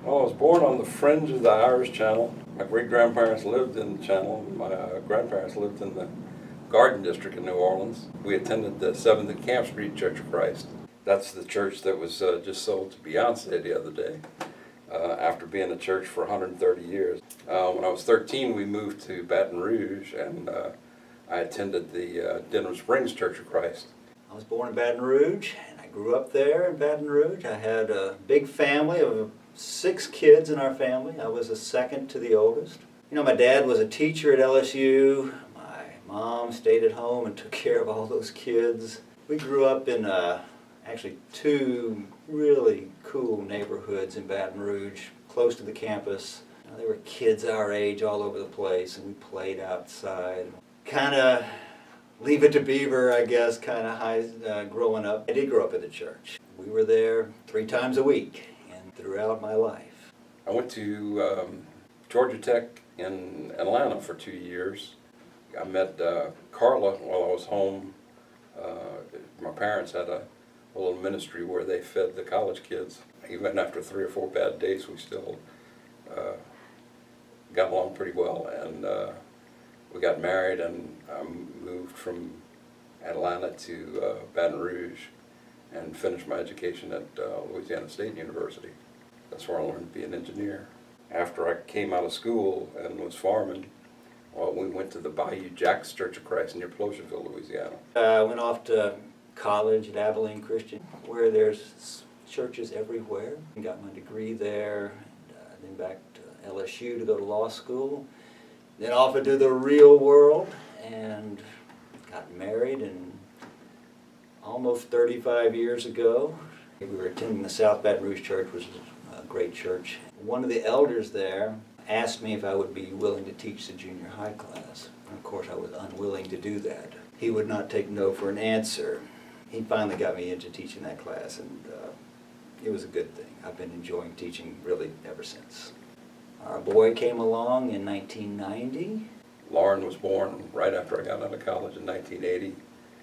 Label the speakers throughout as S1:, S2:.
S1: Well, I was born on the fringe of the Irish Channel. My great-grandparents lived in the Channel. My grandparents lived in the Garden District in New Orleans. We attended the 7th and Camp Street Church of Christ. That's the church that was just sold to Beyonce the other day, after being a church for 130 years. When I was 13, we moved to Baton Rouge, and I attended the Denham Springs Church of Christ.
S2: I was born in Baton Rouge, and I grew up there in Baton Rouge. I had a big family of 6 kids in our family. I was the second to the oldest. You know, my dad was a teacher at LSU. My mom stayed at home and took care of all those kids. We grew up in actually 2 really cool neighborhoods in Baton Rouge, close to the campus. There were kids our age all over the place, and we played outside. Kind of leave it to Beaver, I guess, kind of high growing up. I did grow up in the church. We were there 3 times a week and throughout my life.
S1: I went to Georgia Tech in Atlanta for 2 years. I met Carla while I was home. My parents had a little ministry where they fed the college kids. Even after 3 or 4 bad days, we still got along pretty well, and we got married, and I moved from Atlanta to Baton Rouge and finished my education at Louisiana State University. That's where I learned to be an engineer. After I came out of school and was farming, well, we went to the Bayou Jacks Church of Christ near Placerville, Louisiana. I
S2: went off to college at Abilene Christian, where there's churches everywhere. I got my degree there, and then back to LSU to go to law school. Then off into the real world, and got married, and almost 35 years ago, we were attending the South Baton Rouge Church, which is a great church. One of the elders there asked me if I would be willing to teach the junior high class. And of course, I was unwilling to do that. He would not take no for an answer. He finally got me into teaching that class, and it was a good thing. I've been enjoying teaching really ever since. Our boy came along in 1990.
S1: Lauren was born right after I got out of college in 1980.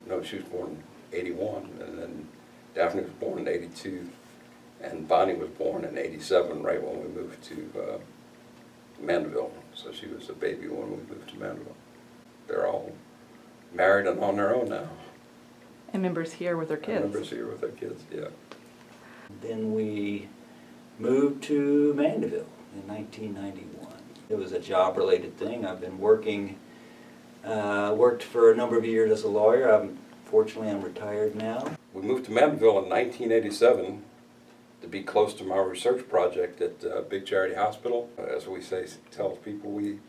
S1: No, she was born in 81, and then Daphne was born in 82, and Bonnie was born in 87, right when we moved to Mandeville. So she was a baby when we moved to Mandeville. They're all married and on their own now.
S3: And members here with their kids.
S1: And members here with their kids, yeah.
S2: Then we moved to Mandeville in 1991. It was a job-related thing. I've been worked for a number of years as a lawyer. Fortunately, I'm retired now.
S1: We moved to Mandeville in 1987 to be close to my research project at Big Charity Hospital. As we tell people, we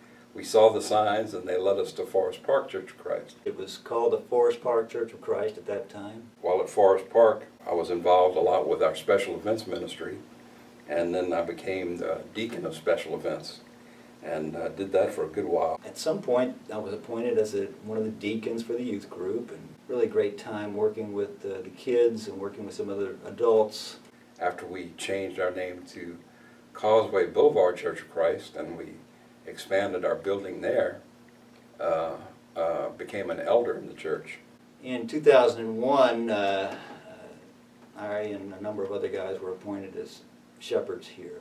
S1: saw the signs, and they led us to Forest Park Church of Christ.
S2: It was called the Forest Park Church of Christ at that time.
S1: While at Forest Park, I was involved a lot with our special events ministry, and then I became the deacon of special events, and did that for a good while.
S2: At some point, I was appointed as one of the deacons for the youth group, and really great time working with the kids and working with some other adults.
S1: After we changed our name to Causeway Boulevard Church of Christ, and we expanded our building there, became an elder in the church.
S2: In 2001, I and a number of other guys were appointed as shepherds here.